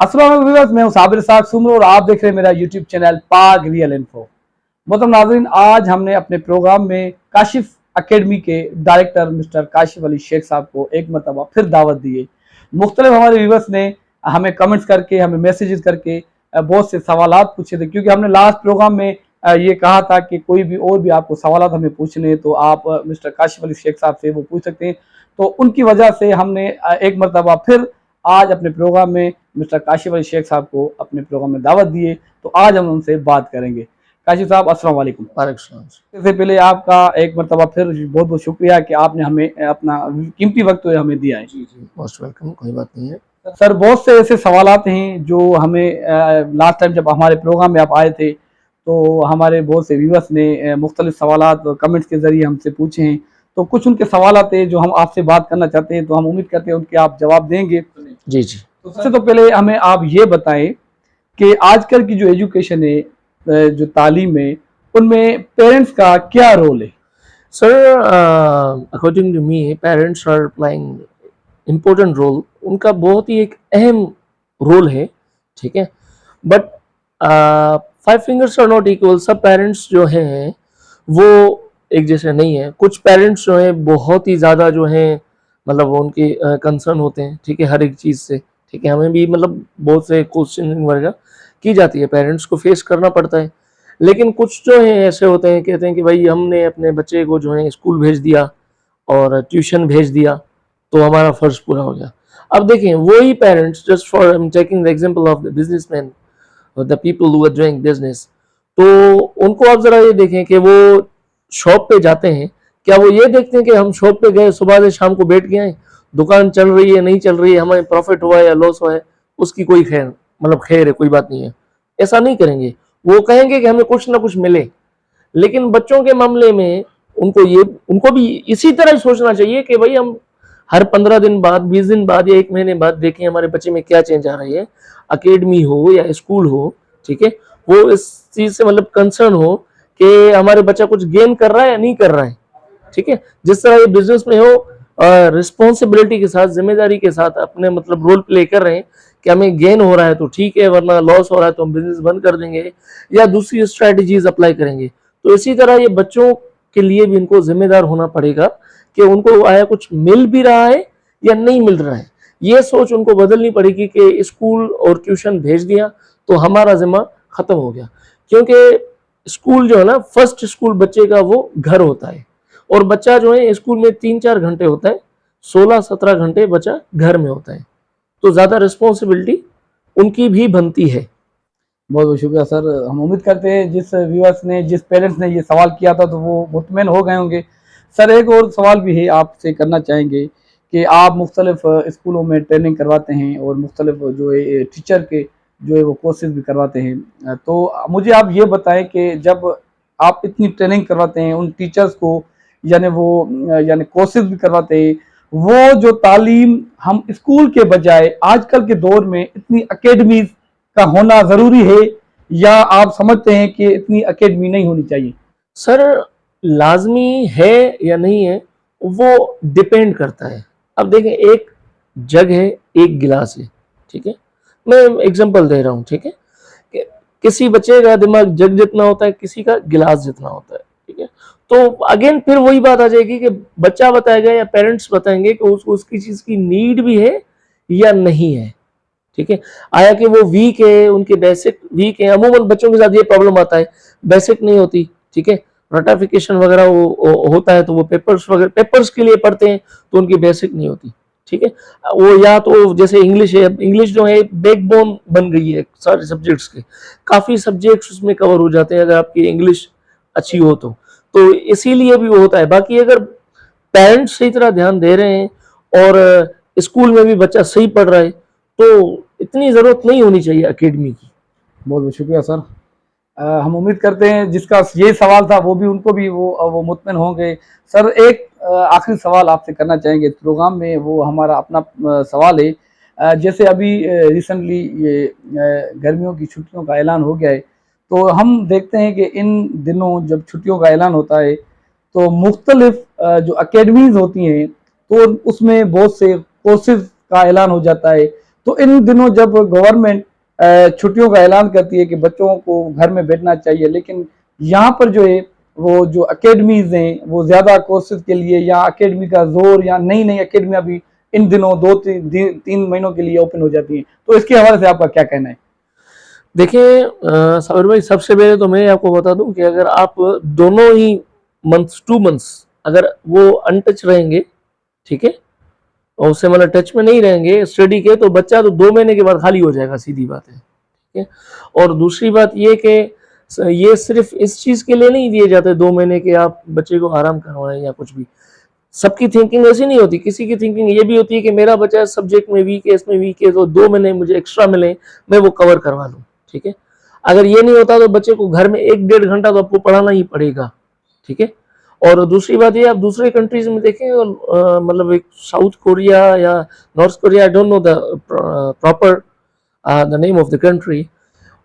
अस्सलाम वालेकुम व्यूअर्स, मैं हूं साबिर साग सुमरो और आप देख रहे हैं मेरा यूट्यूब चैनल पाक रियल इन्फो। मोहतरम नाज़रीन, आज हमने अपने प्रोग्राम में काशिफ एकेडमी के डायरेक्टर मिस्टर काशिफ अली शेख साहब को एक मरतबा फिर दावत दी है। मुख्तलिफ हमारे व्यूअर्स ने हमें कमेंट्स करके, हमें मैसेजेस करके बहुत से सवालात पूछे थे, क्योंकि हमने लास्ट प्रोग्राम में ये कहा था कि कोई भी और भी आपको सवालात हमें पूछने हैं तो आप मिस्टर काशिफ अली शेख साहब से वो पूछ सकते हैं। तो उनकी वजह से हमने एक मरतबा फिर आज अपने प्रोग्राम में मिस्टर काशिफ अली शेख साहब को अपने प्रोग्राम में दावत दिए, तो आज हम उनसे बात करेंगे। काशिफ साहब, अस्सलाम वालेकुम। इससे पहले आपका एक मरतबा फिर बहुत बहुत शुक्रिया कि आपने हमें अपना कीमती वक्त हमें दिया है। जी मोस्ट वेलकम, कोई बात नहीं है सर। बहुत से ऐसे सवालात हैं जो हमें लास्ट टाइम जब हमारे प्रोग्राम में आप आए थे तो हमारे बहुत से व्यूअर्स ने मुख्तलिफ सवालात कमेंट्स के ज़रिए हमसे पूछे हैं। तो कुछ उनके सवालात हैं जो हम आपसे बात करना चाहते हैं, तो हम उम्मीद करते हैं उनके आप जवाब देंगे। जी जी। तो सबसे तो पहले हमें आप ये बताएं कि आजकल की जो एजुकेशन है, जो तालीम है, उनमें पेरेंट्स का क्या रोल है? Sir, according to me parents are playing important role. उनका बहुत ही एक अहम रोल है, ठीक है। But 5 fingers are not equal. सब पेरेंट्स जो हैं वो एक जैसे नहीं है। कुछ पेरेंट्स जो हैं बहुत ही ज़्यादा जो हैं मतलब उनके कंसर्न होते हैं, ठीक है, हर एक चीज़ से, ठीक है। हमें भी मतलब बहुत से क्वेश्चन वगैरह की जाती है, पेरेंट्स को फेस करना पड़ता है। लेकिन कुछ जो है ऐसे होते हैं, कहते हैं कि भाई हमने अपने बच्चे को जो है स्कूल भेज दिया और ट्यूशन भेज दिया तो हमारा फ़र्ज़ पूरा हो गया। अब देखें, वही parents, just for I am taking the example of the businessman और the people who are doing business, तो उनको आप ज़रा ये देखें कि वो शॉप पे जाते हैं, क्या वो ये देखते हैं कि हम शॉप पे गए, सुबह से शाम को बैठ के आए, दुकान चल रही है नहीं चल रही है, हमें प्रॉफिट हुआ है या लॉस हुआ है, उसकी कोई खैर है, कोई बात नहीं है। ऐसा नहीं करेंगे। वो कहेंगे कि हमें कुछ ना कुछ मिले। लेकिन बच्चों के मामले में उनको भी इसी तरह ही सोचना चाहिए कि भाई हम हर 15 दिन बाद, 20 दिन बाद या 1 महीने बाद देखें हमारे बच्चे में क्या चेंज आ रही है। अकेडमी हो या स्कूल हो, ठीक है, वो इस चीज़ से मतलब कंसर्न हो कि हमारे बच्चा कुछ गेन कर रहा है या नहीं कर रहा है, ठीक है। जिस तरह ये बिजनेस में हो, रिस्पॉन्सिबिलिटी के साथ, जिम्मेदारी के साथ अपने मतलब रोल प्ले कर रहे हैं कि हमें गेन हो रहा है तो ठीक है, वरना लॉस हो रहा है तो हम बिजनेस बंद कर देंगे या दूसरी स्ट्रैटेजीज अप्लाई करेंगे। तो इसी तरह ये बच्चों के लिए भी इनको जिम्मेदार होना पड़ेगा कि उनको आया कुछ मिल भी रहा है या नहीं मिल रहा है। ये सोच उनको बदलनी पड़ेगी कि स्कूल और ट्यूशन भेज दिया तो हमारा जिम्मा खत्म हो गया। क्योंकि स्कूल जो है ना, फर्स्ट स्कूल बच्चे का वो घर होता है, और बच्चा जो है स्कूल में 3-4 घंटे होता है, 16-17 घंटे बच्चा घर में होता है, तो ज़्यादा रिस्पॉन्सिबिलिटी उनकी भी बनती है। बहुत बहुत शुक्रिया सर। हम उम्मीद करते हैं जिस व्यूअर्स ने, जिस पेरेंट्स ने ये सवाल किया था तो वो मुतमईन हो गए होंगे। सर, एक और सवाल भी है आपसे करना चाहेंगे कि आप मुख्तलिफ स्कूलों में ट्रेनिंग करवाते हैं और मुख्तलिफ जो है टीचर के जो है वो कोर्सेज भी करवाते हैं। तो मुझे आप ये बताएं कि जब आप इतनी ट्रेनिंग करवाते हैं उन टीचर्स को, यानी कोर्सेज भी करवाते हैं, वो जो तालीम हम स्कूल के बजाय आजकल के दौर में इतनी अकेडमीज का होना ज़रूरी है, या आप समझते हैं कि इतनी अकेडमी नहीं होनी चाहिए? सर, लाजमी है या नहीं है वो डिपेंड करता है। अब देखें, एक जग है, एक गिलास है, ठीक है। मैं एग्जांपल दे रहा हूँ, ठीक है, कि किसी बच्चे का दिमाग जग जितना होता है, किसी का गिलास जितना होता है, ठीक है। तो अगेन फिर वही बात आ जाएगी कि बच्चा बताएगा या पेरेंट्स बताएंगे कि उसको उसकी चीज़ की नीड भी है या नहीं है, ठीक है। आया कि वो वीक है, उनके बेसिक वीक है। अमूमन बच्चों के साथ ये प्रॉब्लम आता है, बेसिक नहीं होती, ठीक है। रटाफिकेशन वगैरह वो होता है तो वो पेपर्स के लिए पढ़ते हैं तो उनकी बेसिक नहीं होती, ठीक है। वो या तो जैसे इंग्लिश है, इंग्लिश जो है बैकबोन बन गई है सारे सब्जेक्ट्स के, काफ़ी सब्जेक्ट्स उसमें कवर हो जाते हैं अगर आपकी इंग्लिश अच्छी हो तो इसीलिए भी वो होता है। बाकी अगर पेरेंट्स सही तरह ध्यान दे रहे हैं और स्कूल में भी बच्चा सही पढ़ रहा है तो इतनी ज़रूरत नहीं होनी चाहिए एकेडमी की। बहुत बहुत शुक्रिया सर। हम उम्मीद करते हैं जिसका ये सवाल था वो भी, उनको भी वो मुतमईन होंगे। सर, एक आखिरी सवाल आपसे करना चाहेंगे इस प्रोग्राम में, वो हमारा अपना सवाल है। जैसे अभी रिसेंटली ये गर्मियों की छुट्टियों का ऐलान हो गया है, तो हम देखते हैं कि इन दिनों जब छुट्टियों का ऐलान होता है तो मुख्तलिफ जो अकेडमीज़ होती हैं तो उसमें बहुत से कोर्सेज का ऐलान हो जाता है। तो इन दिनों जब गवर्नमेंट छुट्टियों का ऐलान करती है कि बच्चों को घर में बैठना चाहिए, लेकिन यहाँ पर जो है वो जो अकेडमीज हैं वो ज़्यादा कोर्सेज के लिए या अकेडमी का जोर या नई नई अकेडमियाँ भी इन दिनों 2-3 महीनों के लिए ओपन हो जाती हैं, तो इसके हवाले से आपका क्या कहना है? देखिए साबिर भाई, सबसे पहले तो मैं आपको बता दूं कि अगर आप दोनों ही मंथ्स 2 मंथ्स अगर वो अनटच रहेंगे, ठीक है, और उससे मतलब टच में नहीं रहेंगे स्टडी के, तो बच्चा तो 2 महीने के बाद खाली हो जाएगा, सीधी बात है, ठीक है। और दूसरी बात ये कि ये सिर्फ इस चीज़ के लिए नहीं दिए जाते 2 महीने के आप बच्चे को आराम करवाएं या कुछ भी। सबकी थिंकिंग ऐसी नहीं होती, किसी की थिंकिंग ये भी होती है कि मेरा बच्चा इस सब्जेक्ट में वीक है, इसमें वीक है, तो 2 महीने मुझे एक्स्ट्रा मिले, मैं वो कवर करवा लूँ, ठीक है। अगर ये नहीं होता तो बच्चे को घर में 1-1.5 घंटा तो आपको पढ़ाना ही पड़ेगा, ठीक है। और दूसरी बात ये, आप दूसरे कंट्रीज में देखें, मतलब एक साउथ कोरिया या north Korea, I don't know the proper the name of the country,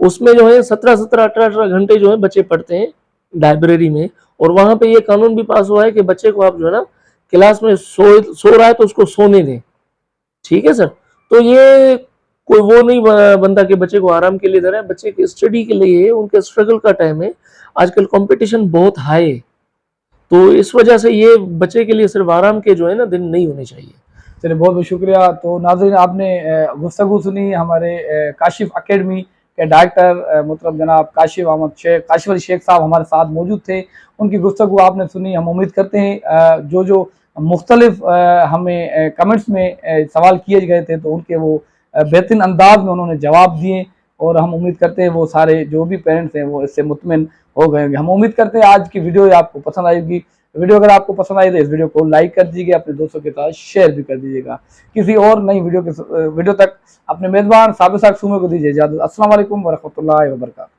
उसमें जो है 17-17, 18-18 घंटे जो है बच्चे पढ़ते हैं लाइब्रेरी में। और वहाँ पे ये कानून भी पास हुआ है कि बच्चे को आप जो है ना क्लास में सो रहा है तो उसको सोने दें, ठीक है सर। तो ये कोई वो नहीं बनता कि बच्चे को आराम के लिए दे रहे हैं, बच्चे की स्टडी के लिए, उनके स्ट्रगल का टाइम है, आजकल कंपटीशन बहुत हाई है, तो इस वजह से ये बच्चे के लिए सिर्फ आराम के जो है ना दिन नहीं होने चाहिए। चलिए, बहुत बहुत शुक्रिया। तो नाज़रीन, आपने गुफ्तगू सुनी हमारे काशिफ अकेडमी के डायरेक्टर मोहतरम जनाब काशिफ अली शेख साहब हमारे साथ मौजूद थे। उनकी गुफ्तगू आपने सुनी। हम उम्मीद करते हैं जो मुख्तलिफ हमें कमेंट्स में सवाल किए गए थे, तो उनके वो बेहतरीन अंदाज में उन्होंने जवाब दिए, और हम उम्मीद करते हैं वो सारे जो भी पेरेंट्स हैं वो इससे मुतमिन हो गए होंगे। हम उम्मीद करते हैं आज की वीडियो आपको पसंद आएगी। वीडियो अगर आपको पसंद आई तो इस वीडियो को लाइक कर दीजिएगा, अपने दोस्तों के साथ शेयर भी कर दीजिएगा। किसी और नई वीडियो तक अपने मेज़बान साबिर साहब सूमे को दीजिए इजाज़त। अस्सलाम वालेकुम व रहमतुल्लाहि व बरकातहू।